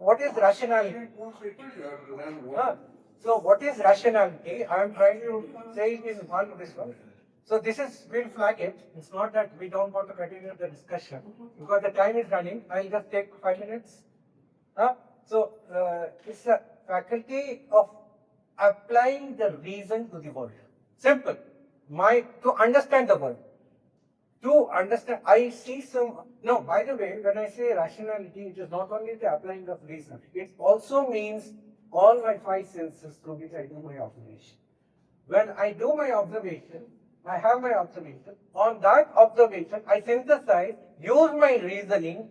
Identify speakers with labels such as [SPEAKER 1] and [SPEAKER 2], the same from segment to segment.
[SPEAKER 1] what is rationality? So what is rationality? I am trying to say it in this one. So this is, we'll flag it. It's not that we don't want to continue the discussion because the time is running. I'll just take 5 minutes. It's a faculty of applying the reason to the world. Simple. To understand the world. To understand, I see some, no, by the way, when I say rationality, it is not only the applying of reason. It also means all my 5 senses through which I do my observation. When I do my observation, I have my observation. On that observation, I synthesize, use my reasoning,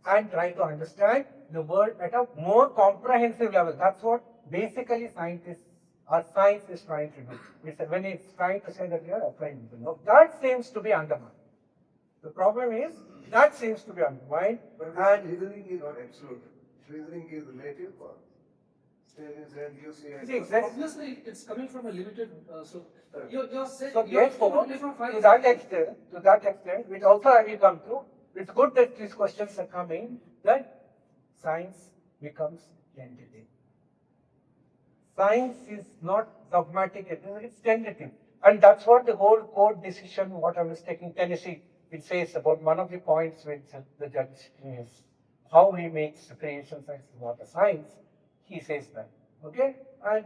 [SPEAKER 1] and try to understand the world at a more comprehensive level. That's what basically scientists or science is trying to do. When it's trying to say that you are applying reason. Now, that seems to be undermined. The problem is that seems to be undermined.
[SPEAKER 2] But reasoning is not absolute. Reasoning is relative.
[SPEAKER 3] Obviously, it's coming from a limited. You're saying.
[SPEAKER 1] So therefore, to that extent, which also I will come to. It's good that these questions are coming. That science becomes tentative. Science is not dogmatic; it's tentative, and that's what the whole court decision. What I was taking Tennessee, it says about one of the points which the judge is how he makes the creation science not a science. He says that, okay? And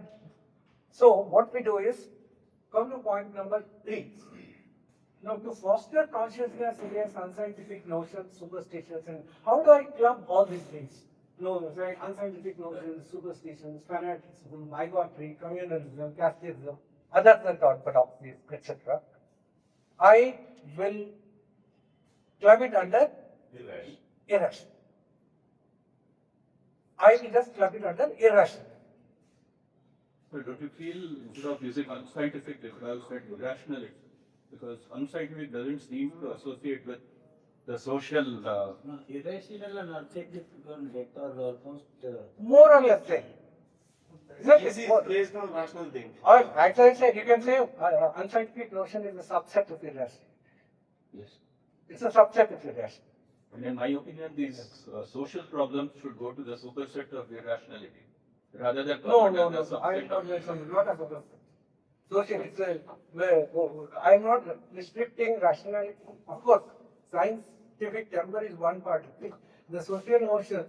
[SPEAKER 1] so what we do is, come to point number 3. Now, to foster consciousness against unscientific notions, superstitions, and how do I club all these things? No, right? Unscientific notions, superstitions, fanaticism, bigotry, communalism, casteism, other than orthodoxy, etc. I will club it under irrational. I will just club it under irrational.
[SPEAKER 4] So don't you feel instead of using unscientific, they could have said irrationality? Because unscientific doesn't seem to associate with the social.
[SPEAKER 5] Irrational and unscientific are almost.
[SPEAKER 1] More or less same.
[SPEAKER 5] Based on rational thing.
[SPEAKER 1] Or actually, you can say unscientific notion is a subset of irrational.
[SPEAKER 4] Yes.
[SPEAKER 1] It's a subset of irrational.
[SPEAKER 4] And in my opinion, these social problems should go to the superset of irrationality rather than.
[SPEAKER 1] No. I'm not about social. I'm not restricting rationality. Of course, scientific temper is one part of it. The social notions,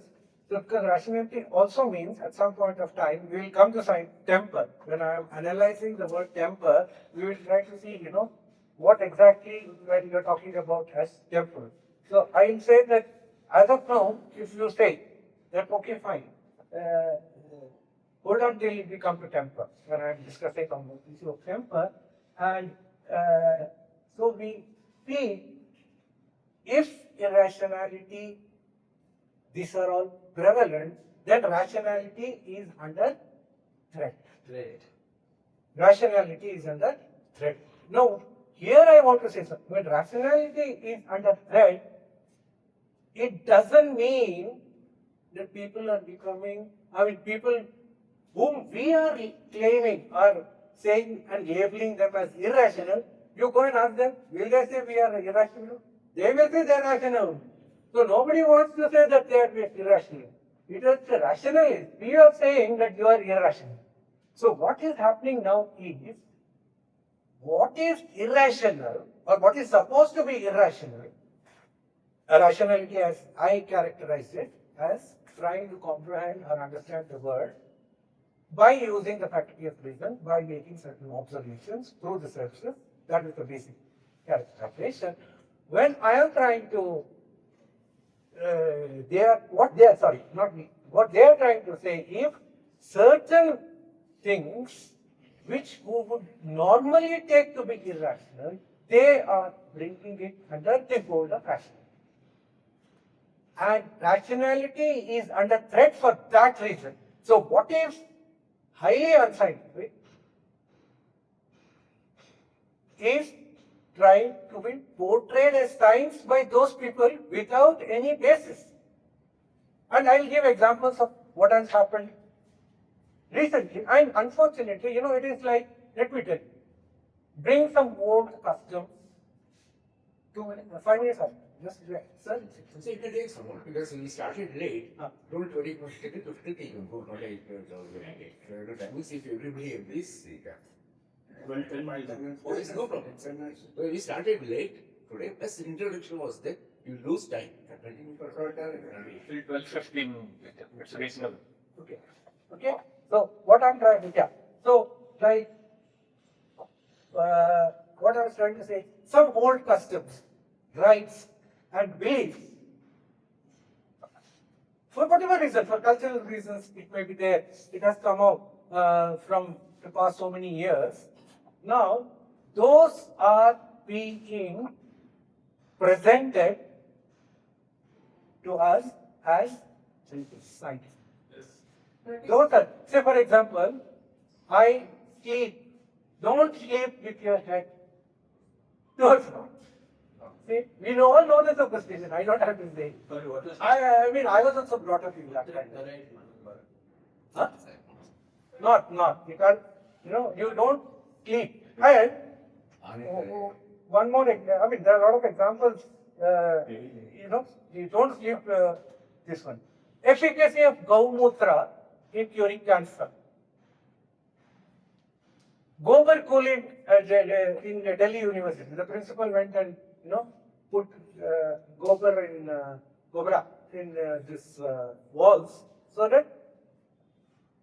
[SPEAKER 1] because rationality also means at some point of time we will come to temper. When I am analyzing the word temper, we will try to see, what exactly when you are talking about as temper. So I will say that as of now, if you say that okay, fine, hold on till we come to temper when I am discussing on the issue of temper, and so we see if irrationality, these are all prevalent, then rationality is under threat. Rationality is under threat. Now, here I want to say something. When rationality is under threat, it doesn't mean that people are becoming, people whom we are claiming or saying and labeling them as irrational, you go and ask them, will they say we are irrational? They will say they are rational. So nobody wants to say that they are irrational. It is the rationalist. We are saying that you are irrational. So what is happening now is, what is irrational or what is supposed to be irrational, rationality as I characterize it as trying to comprehend or understand the world by using the faculty of reason, by making certain observations through the senses. That is the basic characterization. When I am trying to, what they are trying to say, if certain things which we would normally take to be irrational, they are bringing it under the fold of rationality. And rationality is under threat for that reason. So what is highly unscientific is trying to be portrayed as science by those people without any basis. And I will give examples of what has happened recently. And unfortunately, it is like, let me tell you, bring some old customs 5 minutes after. Just sir.
[SPEAKER 6] So it takes someone because we started late. Don't worry, we take it to 50 go not 8 the time we see if everybody agrees.
[SPEAKER 4] Well, 10 miles.
[SPEAKER 6] Oh, it's no problem. So we started late today. Plus introduction was there. You lose time.
[SPEAKER 4] Till 12:15, it's reasonable.
[SPEAKER 1] Okay. Okay. So what I'm trying to so like what I was trying to say, some old customs, rights, and beliefs, for whatever reason, for cultural reasons, it may be there. It has come out from the past so many years. Now, those are being presented to us as scientists. Those are, say for example, I sleep. Don't sleep with your head towards front. See, we all know the superstition. I don't have to say.
[SPEAKER 4] Sorry, what is
[SPEAKER 1] I mean, I was also brought up in that kind of. Huh? Not. You can't, you don't sleep. And one more, I mean, there are a lot of examples, you don't sleep, this one. Efficacy of Gaumutra in curing cancer. Gobar cooling in Delhi University, the principal went and, put Gobra in this walls, so that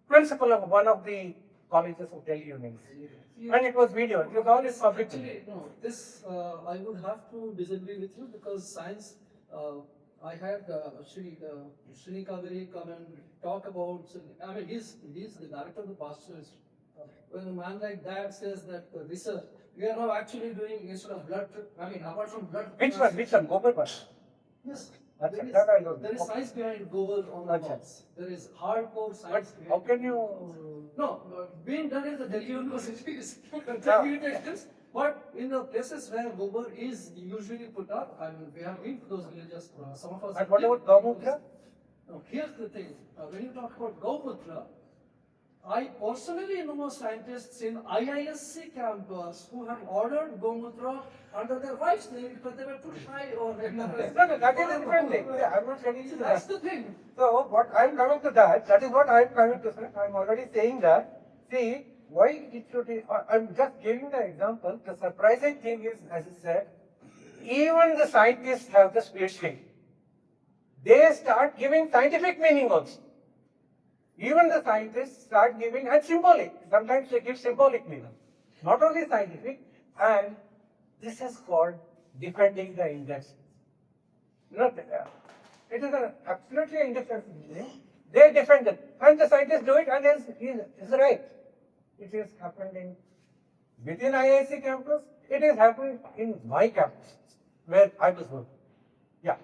[SPEAKER 1] principal of one of the colleges of Delhi University. And it was video, it was all in public.
[SPEAKER 3] Actually, no, this I would have to disagree with you because science, I had Sri Kaveri come and talk about, I mean, he's the director of the pastors. When a man like that says that research, we are now actually doing instead of blood, I mean, apart from blood.
[SPEAKER 1] Which one? Gobar one?
[SPEAKER 3] Yes.
[SPEAKER 1] That's
[SPEAKER 3] There
[SPEAKER 1] that I know.
[SPEAKER 3] there is science behind Google on the
[SPEAKER 1] Achha.
[SPEAKER 3] walls. There is hardcore
[SPEAKER 1] But
[SPEAKER 3] science.
[SPEAKER 1] how
[SPEAKER 3] behind
[SPEAKER 1] can you?
[SPEAKER 3] No, being done in the Delhi University is contributed. But in the places where Gobar is usually put up, I mean, we have been to those villages. Some of us.
[SPEAKER 1] And what about Gaumutra?
[SPEAKER 3] Now, here's the thing. When you talk about Gaumutra, I personally know scientists in IISc campus who have ordered Gaumutra under their wife's name because they were too shy or
[SPEAKER 1] No, that is a different thing. Yeah, I'm not getting to
[SPEAKER 3] that's
[SPEAKER 1] that.
[SPEAKER 3] the thing.
[SPEAKER 1] So what I'm coming to that is what I'm coming to say. I'm already saying that. See, why it should be, I'm just giving the example. The surprising thing is, as I said, even the scientists have the split thing. They start giving scientific meaning also. Even the scientists start giving, and symbolic. Sometimes they give symbolic meaning. Not only scientific, and this is called defending the index. It is absolutely indifferent thing. They defend it. And the scientists do it, and it's right. It is happening within IIC campus. It is happening in my campus, where I was working. Yeah.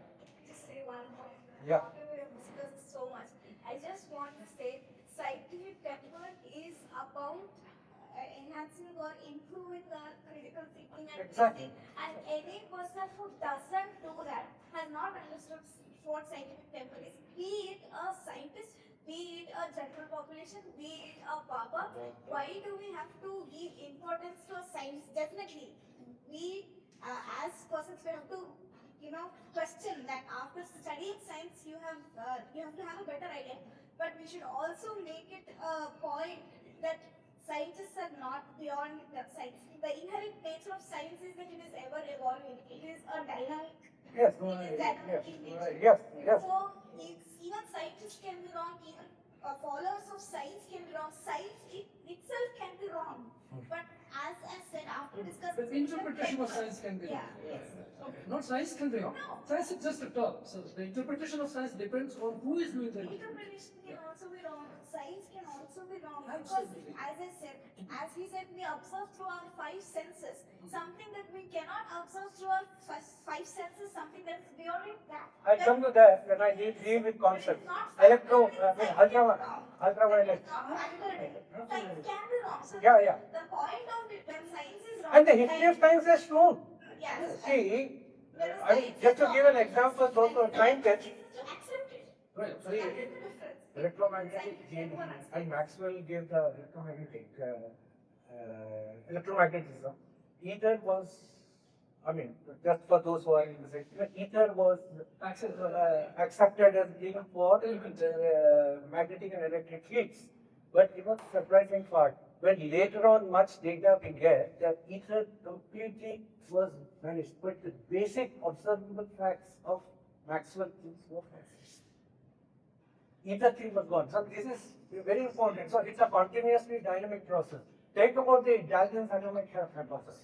[SPEAKER 7] Just say one point.
[SPEAKER 1] Yeah.
[SPEAKER 7] After we have discussed so much, I just want to say scientific temper is about enhancing or improving our critical thinking and
[SPEAKER 1] Exactly.
[SPEAKER 7] reasoning. And any person who doesn't do that has not understood what scientific temper is. Be it a scientist, be it a general population, be it a Baba. Why do we have to give importance to science? Definitely, we as persons we have to question that after studying science you have to have a better idea, but we should also make it a point that scientists are not beyond the science. The inherent nature of science is that it is ever evolving. It is a dynamic.
[SPEAKER 1] Yes.
[SPEAKER 7] It is dynamic in nature.
[SPEAKER 1] Yes. Yes.
[SPEAKER 7] So even scientists can be wrong. Even followers of science can be wrong. Science itself can be wrong. But as I said, after discussing,
[SPEAKER 3] The interpretation of science can be wrong.
[SPEAKER 7] Yeah.
[SPEAKER 3] Okay. Not science can be wrong. Science is just a term. So the interpretation of science depends on who is doing the
[SPEAKER 7] Interpretation can also be wrong. Science can also be wrong.
[SPEAKER 3] Absolutely.
[SPEAKER 7] Because as I said, as he said, we observe through our five senses. Something that we cannot observe through our five senses, something that is beyond that.
[SPEAKER 1] I come to that when I deal with concepts. Ultraviolet.
[SPEAKER 7] Science can be wrong. So
[SPEAKER 1] Yeah.
[SPEAKER 7] the point of it when science is wrong.
[SPEAKER 1] And the history of science has shown.
[SPEAKER 7] Yes.
[SPEAKER 1] See, I mean, just to give an example, those who are scientists,
[SPEAKER 7] To accept it.
[SPEAKER 3] Right.
[SPEAKER 7] That is the difference.
[SPEAKER 1] electromagnetic and Maxwell gave the electromagnetic electromagnetism. Ether was I mean, just for those who are in the sector, ether was accepted as being for magnetic and electric fields. But you know, surprising part, when later on much data we get, that ether completely was vanished. But the basic observable facts of Maxwell things were vanished. Ether thing was gone. So this is very important. So it's a continuously dynamic process. Take about the Dalton's atomic hypothesis.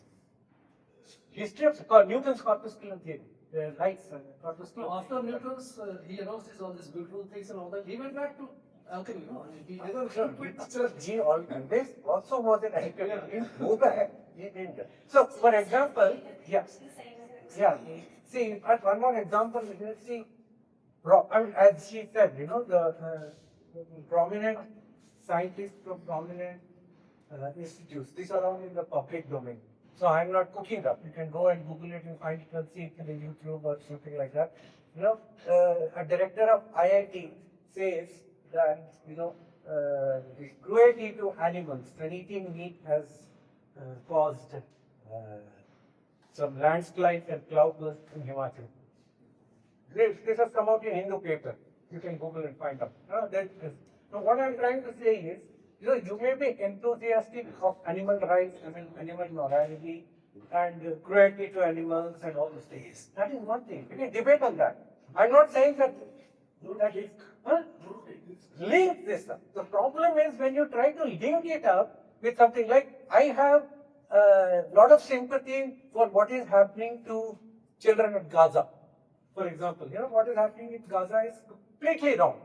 [SPEAKER 1] History of Newton's corpuscular theory, lights, corpuscular.
[SPEAKER 3] So after Newton's, he announced all these beautiful things and all that. He went back to alchemy, you know. He
[SPEAKER 1] He always also was an alchemy. He moved back. He didn't. So, for example, yeah, see, one more example, we can see, I mean, as she said, you know, the prominent scientists from prominent institutes, these are all in the public domain. So I'm not cooking up. You can go and Google it and find it and see it in YouTube or something like that. You know, a director of IIT says that, you know, the cruelty to animals, and eating meat has caused some landslides and cloudbursts in Himachal. This has come out in Hindu paper. You can Google and find out. So what I'm trying to say is, you know, you may be enthusiastic of animal rights, I mean, animal morality, and cruelty to animals and all those things. That is one thing. We can debate on that. I'm not saying that is link this up. The problem is when you try to link it up with something like, I have a lot of sympathy for what is happening to children at Gaza. For example, you know, what is happening in Gaza is completely wrong.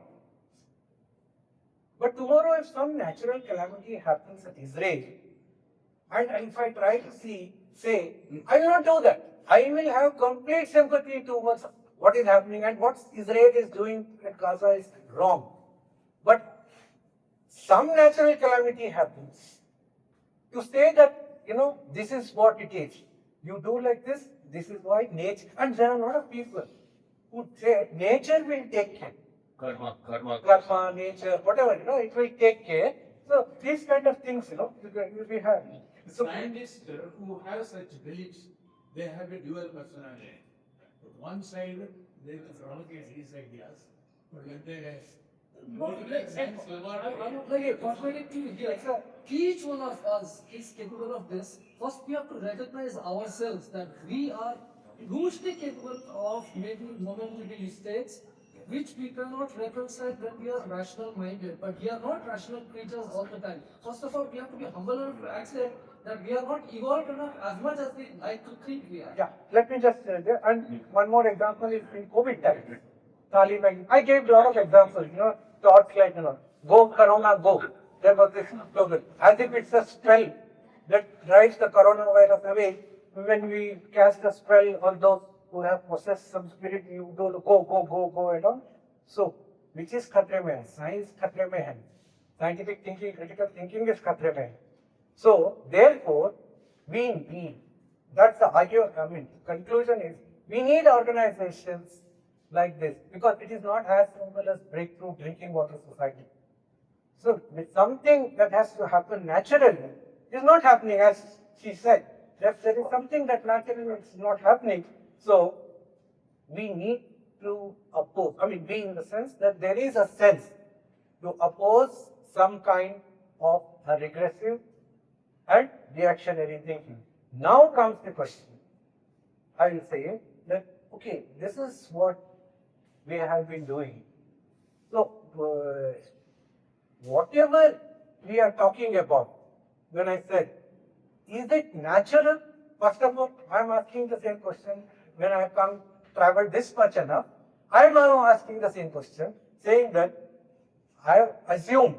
[SPEAKER 1] But tomorrow, if some natural calamity happens at Israel, and if I try to say, I will not do that. I will have complete sympathy towards what is happening, and what Israel is doing at Gaza is wrong. But some natural calamity happens. You say that, you know, this is what it is. You do like this is why nature, and there are a lot of people who say nature will take care. Karma, nature, whatever, you know, it will take care. So these kind of things, you know, we have. So
[SPEAKER 6] Scientists who have such beliefs, they have a dual personality. One side, they will propagate these ideas, but when they
[SPEAKER 3] I would like a contradictory here. Each one of us is capable of this. First, we have to recognize ourselves that we are hugely capable of making momentary states, which we cannot reconcile when we are rational minded. But we are not rational creatures all the time. First of all, we have to be humble enough to accept that we are not evolved enough as much as we like to think we are.
[SPEAKER 1] yeah, let me just and one more example is in COVID time. Taliban. I gave a lot of examples, you know, thoughts like, you know, go Corona, go. There was this slogan, as if it's a spell that drives the coronavirus away. When we cast a spell on those who have possessed some spirit, you do go, and all. So, which is khatre mein? Science khatre mein hai. Scientific thinking, critical thinking is khatre mein. So, therefore, we need, that's the conclusion is, we need organizations like this, because it is not as simple as breakthrough drinking water society. So, with something that has to happen naturally is not happening, as she said. There is something that naturally is not happening. So, we need to oppose, we in the sense that there is a sense to oppose some kind of a regressive and reactionary thinking. Now comes the question. I will say that, okay, this is what we have been doing. So, whatever we are talking about, when I said, is it natural? First of all, I am asking the same question when I have traveled this much enough. I am now asking the same question, saying that I have assumed,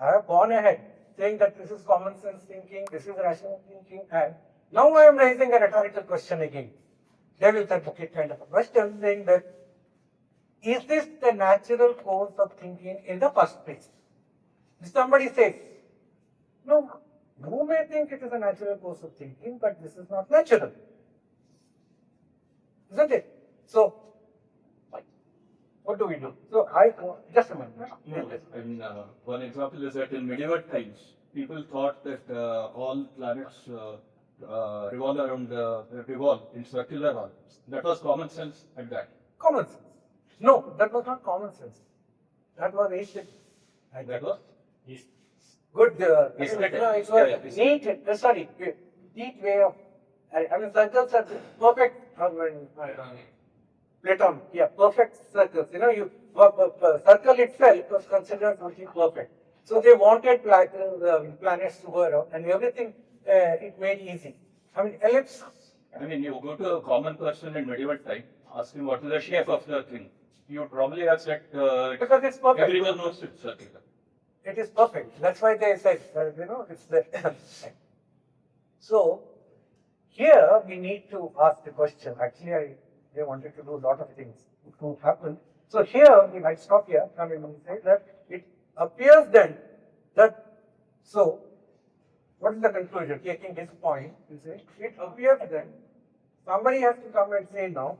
[SPEAKER 1] I have gone ahead, saying that this is common sense thinking, this is rational thinking, and now I am raising a rhetorical question again. Devil's advocate kind of a question, saying that is this the natural course of thinking in the first place? If somebody says, no, you may think it is a natural course of thinking, but this is not natural. Isn't it? So, what do we do? So, just a minute.
[SPEAKER 4] And one example is that in medieval times, people thought that all planets revolve in circular orbits. That was common sense at that.
[SPEAKER 1] Common sense. No, that was not common sense. That was ancient.
[SPEAKER 4] That was
[SPEAKER 1] Good.
[SPEAKER 4] Aesthetic.
[SPEAKER 1] No, it was neat. Neat way of. I mean, circles are perfect. Platon. Yeah, perfect circles. You know, circle itself was considered something perfect. So they wanted planets to go around, and everything it made easy. I mean, ellipse.
[SPEAKER 4] I mean, you go to a common person in medieval time, ask him what is the shape of the thing. You would probably have said,
[SPEAKER 1] Because it's perfect.
[SPEAKER 4] everyone knows it's circular.
[SPEAKER 1] It is perfect. That's why they said, it's the. So, here we need to ask the question. Actually, they wanted to do a lot of things to happen. So, here we might stop here. I mean, we say that it appears then that, so, what is the conclusion? Taking this point, you say, it appears then somebody has to come and say now,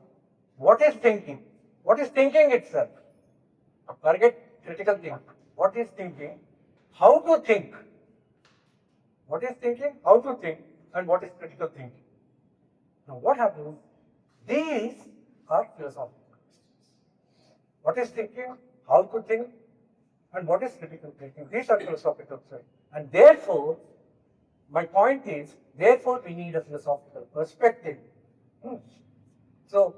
[SPEAKER 1] what is thinking? What is thinking itself? Forget critical thinking. What is thinking? How to think? What is thinking? How to think? And what is critical thinking? Now, what happens? These are philosophical questions. What is thinking? How to think? And what is critical thinking? These are philosophical questions. And therefore, my point is, therefore, we need a philosophical perspective. So,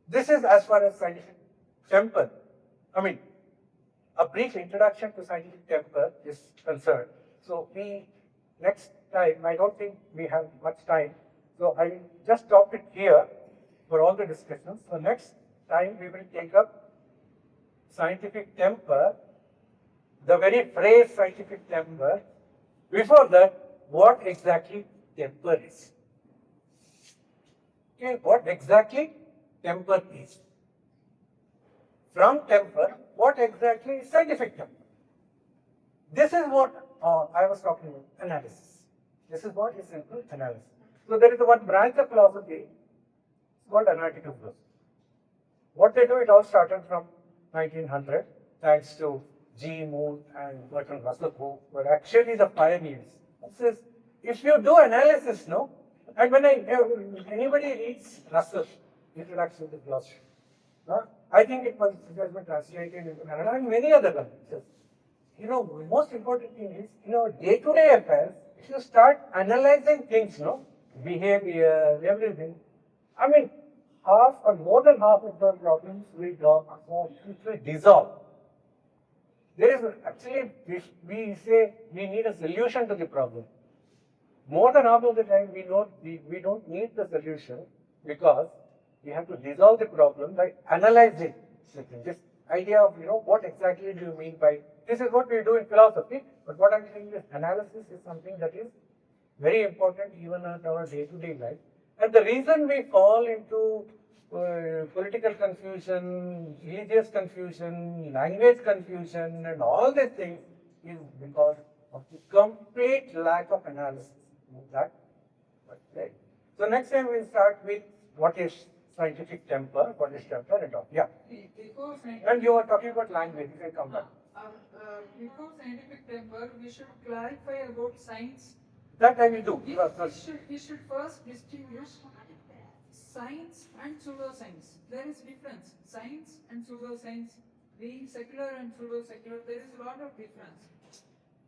[SPEAKER 1] this is as far as scientific temper. I mean, a brief introduction to scientific temper is concerned. So, next time, I don't think we have much time. So, I will just stop it here for all the discussions. So, next time we will take up scientific temper, the very phrase scientific temper. Before that, what exactly temper is? Okay, what exactly temper is? From temper, what exactly is scientific temper? This is what I was talking about, analysis. This is what is simple analysis. So there is one branch of philosophy called analytical philosophy. What they do, it all started from 1900, thanks to G. Moore and Bertrand Russell, who were actually the pioneers. It says, if you do analysis, no, and when anybody reads Russell, Introduction to Philosophy, I think it has been translated into Kannada and many other languages. You know, the most important thing is, day-to-day affairs, if you start analyzing things, behavior, everything, I mean, half or more than half of the problems will dissolve. There is actually, we say we need a solution to the problem. More than half of the time, we don't need the solution because we have to dissolve the problem by analyzing this idea of, what exactly do you mean by, this is what we do in philosophy, but what I'm saying is analysis is something that is very important even in our day-to-day life. And the reason we fall into political confusion, religious confusion, language confusion, and all these things is because of the complete lack of analysis. Right? So next time we'll start with what is scientific temper, what is temper and all. Yeah.
[SPEAKER 8] Before scientific,
[SPEAKER 1] And you were talking about language, you can come back.
[SPEAKER 8] before scientific temper, we should clarify about science.
[SPEAKER 1] That I will do.
[SPEAKER 8] We should first distinguish science and pseudoscience. There is difference. Science and pseudoscience, being secular and pseudo-secular, there is a lot of difference.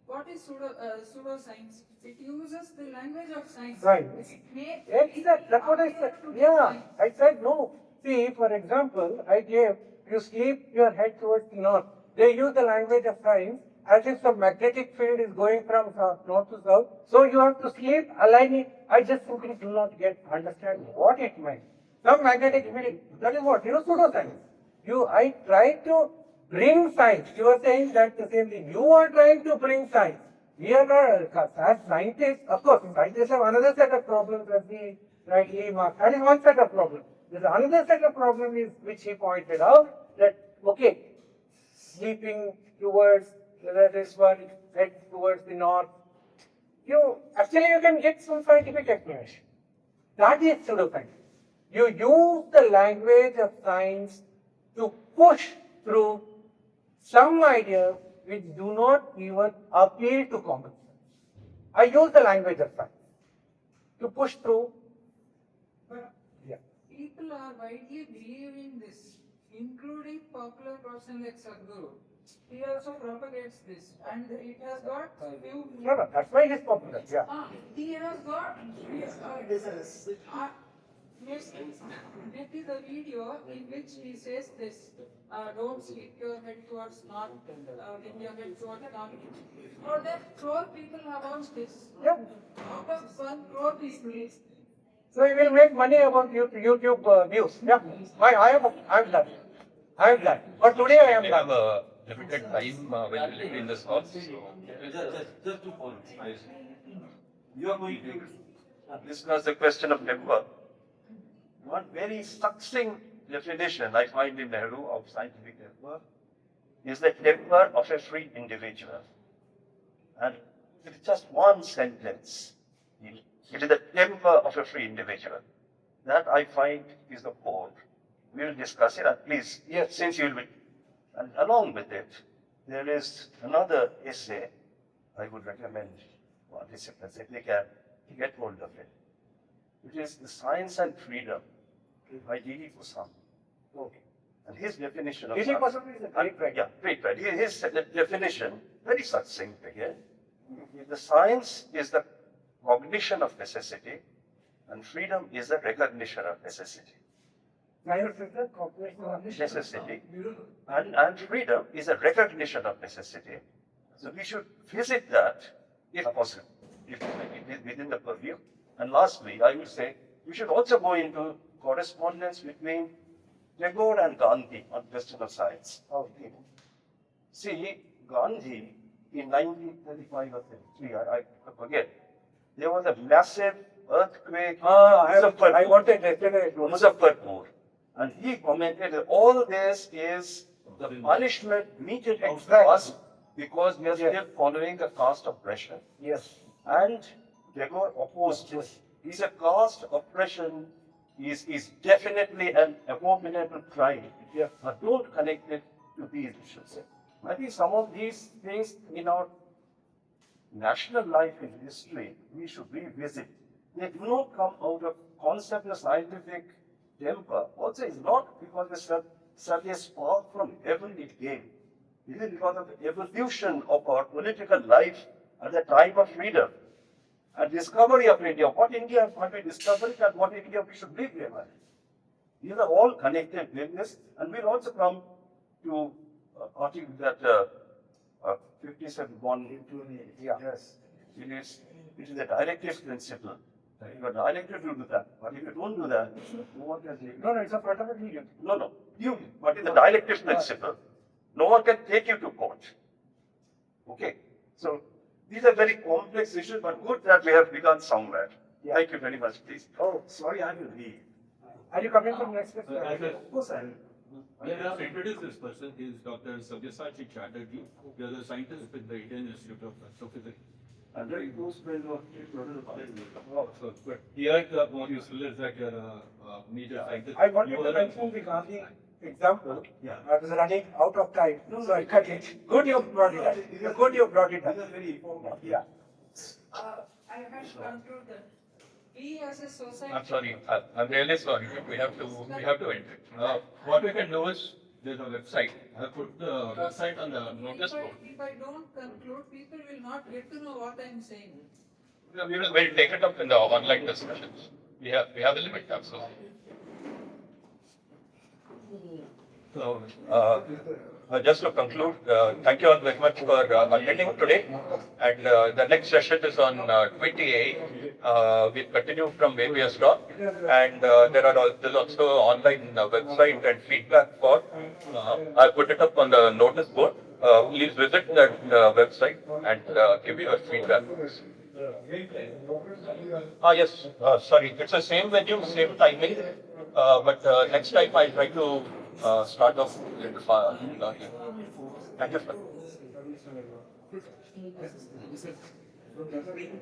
[SPEAKER 8] What is pseudoscience? It uses the language of science.
[SPEAKER 1] Science. Exactly. That's what I said. Yeah, I said no. See, for example, you sleep your head towards the north. They use the language of science as if the magnetic field is going from north to south. So you have to sleep aligning. I just simply do not understand what it meant. Some magnetic field, that is what? Pseudoscience. I try to bring science. You are saying that the same thing. You are trying to bring science. We are not, as scientists, of course, scientists have another set of problems as we rightly marked. That is one set of problems. There's another set of problems which he pointed out that, okay, sleeping towards this one, head towards the north. You can get some scientific explanation. That is pseudoscience. You use the language of science to push through some ideas which do not even appeal to common sense. I use the language of science to push through. Yeah.
[SPEAKER 8] People are widely believing this, including popular person like Sadhguru. He also propagates this, and it has got few.
[SPEAKER 1] No, that's why he's popular. Yeah.
[SPEAKER 8] He has got. Yes, it is a video in which he says this. Don't hit your head towards north, when your head towards north. More than 12 people have watched this.
[SPEAKER 1] Yeah.
[SPEAKER 8] Out of 1 crore people.
[SPEAKER 1] So he will make money about YouTube views. Yeah. I'm done. I'm done. But today I am
[SPEAKER 9] We have
[SPEAKER 1] done.
[SPEAKER 9] a limited time availability in this house.
[SPEAKER 5] Just 2 points. You are going to
[SPEAKER 9] Discuss the question of temper. One very succinct definition I find in Nehru of scientific temper is the temper of a free individual. And it's just one sentence. It is the temper of a free individual. That I find is the core. We will discuss it, and please,
[SPEAKER 1] Yes.
[SPEAKER 9] since you will be, and along with it, there is another essay I would recommend participants if they can get hold of it. It is The Science and Freedom by D.D. Kusam.
[SPEAKER 1] Okay.
[SPEAKER 9] And his definition of
[SPEAKER 1] D.D.
[SPEAKER 9] science-
[SPEAKER 1] Kusam is a great writer.
[SPEAKER 9] Yeah, great writer. His definition, very succinct again. The science is the cognition of necessity, and freedom is the recognition of necessity.
[SPEAKER 1] Science is the cognition of
[SPEAKER 9] Necessity and freedom is a recognition of necessity. So we should visit that if possible, if within the purview. And lastly, I would say we should also go into correspondence between Tagore and Gandhi on question of science.
[SPEAKER 1] Okay.
[SPEAKER 9] See, Gandhi in 1935 or 33, I forget, there was a massive earthquake
[SPEAKER 1] I wanted yesterday.
[SPEAKER 9] Muzaffarpur. And he commented that all this is the punishment meted to us because we are still following the caste oppression.
[SPEAKER 1] Yes.
[SPEAKER 9] And Tagore opposed it. He said caste oppression is definitely an abominable crime.
[SPEAKER 1] Yeah.
[SPEAKER 9] But don't connect it to these issues. I think some of these things in our national life and history, we should revisit. They do not come out of concept of scientific temper. Also, it's not because the such a spark from heaven it came. It is because of the evolution of our political life at the time of freedom and discovery of India. What India what we discovered and what India we should live in. These are all connected with this, and we'll also come to article that 57.1 into
[SPEAKER 1] Yeah.
[SPEAKER 9] yes, it is a directive principle. You are directed to do that, but if you don't do that, no one can take you.
[SPEAKER 1] No, it's a fundamental duty.
[SPEAKER 9] No, you. But it's a directive principle. No one can take you to court. Okay, so these are very complex issues, but good that we have begun somewhere.
[SPEAKER 1] Yeah.
[SPEAKER 9] Thank you very much, please.
[SPEAKER 1] Oh,
[SPEAKER 9] Sorry, I will leave.
[SPEAKER 1] are you coming from next week?
[SPEAKER 9] Of course, I will.
[SPEAKER 4] I'll introduce this person. He is Dr. Sabyasachi Chatterjee. He is a scientist with the Indian Institute of Astrophysics.
[SPEAKER 9] And very close friend of
[SPEAKER 4] So, but here the more useful is that you're a major scientist.
[SPEAKER 1] I wanted
[SPEAKER 4] You
[SPEAKER 1] to
[SPEAKER 4] are a-
[SPEAKER 1] mention the Gandhi example.
[SPEAKER 9] Yeah.
[SPEAKER 1] I was running out of time, so I cut it. Good you brought it up. Good you brought it up.
[SPEAKER 9] very important.
[SPEAKER 1] Yeah.
[SPEAKER 8] I had to conclude that we as a society.
[SPEAKER 9] I'm sorry. I'm really sorry. We have to end it. What we can do is there's a website. I put the website on the notice board.
[SPEAKER 8] If I don't conclude, people will not get to know what I am saying.
[SPEAKER 9] We'll take it up in the online discussions. We have a limit, absolutely. So, just to conclude, thank you all very much for attending today. And the next session is on 28. We'll continue from where we stopped. And there's also online website and feedback for. I'll put it up on the notice board. Please visit that website and give your feedback. Yes, sorry, it's the same venue, same timing, but next time I'll try to start off in Thank you, sir.